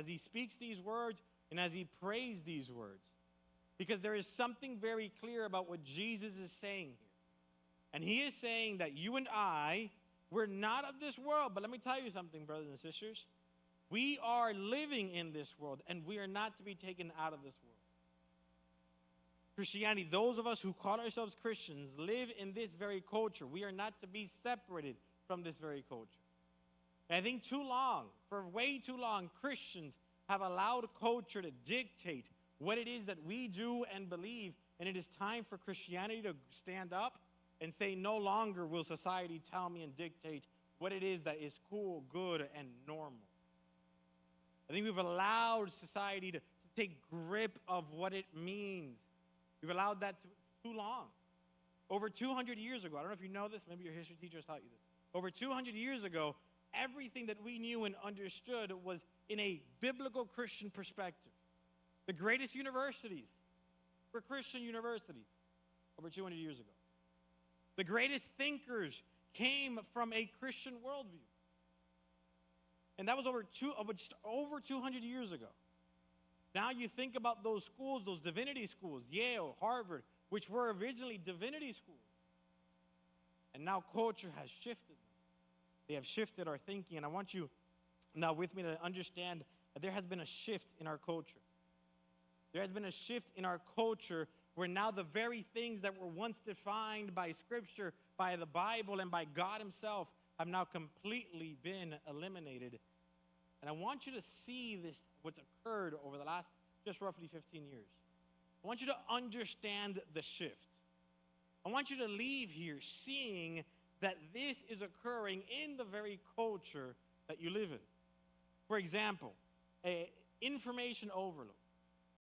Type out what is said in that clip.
as he speaks these words and as he prays these words. Because there is something very clear about what Jesus is saying here. And he is saying that you and I, we're not of this world. But let me tell you something, brothers and sisters. We are living in this world, and we are not to be taken out of this world. Christianity, those of us who call ourselves Christians, live in this very culture. We are not to be separated from this very culture. And I think for way too long, Christians have allowed culture to dictate what it is that we do and believe. And it is time for Christianity to stand up and say, no longer will society tell me and dictate what it is that is cool, good, and normal. I think we've allowed society to take grip of what it means. We've allowed that too long. Over 200 years ago, I don't know if you know this, maybe your history teacher has taught you this. Over 200 years ago, everything that we knew and understood was in a biblical Christian perspective. The greatest universities were Christian universities over 200 years ago. The greatest thinkers came from a Christian worldview. And that was just over 200 years ago. Now you think about those schools, those divinity schools, Yale, Harvard, which were originally divinity schools. And now culture has shifted them. They have shifted our thinking. And I want you now with me to understand that there has been a shift in our culture. There has been a shift in our culture where now the very things that were once defined by Scripture, by the Bible, and by God himself have now completely been eliminated. And I want you to see this, what's occurred over the last just roughly 15 years. I want you to understand the shift. I want you to leave here seeing that this is occurring in the very culture that you live in. For example, information overload.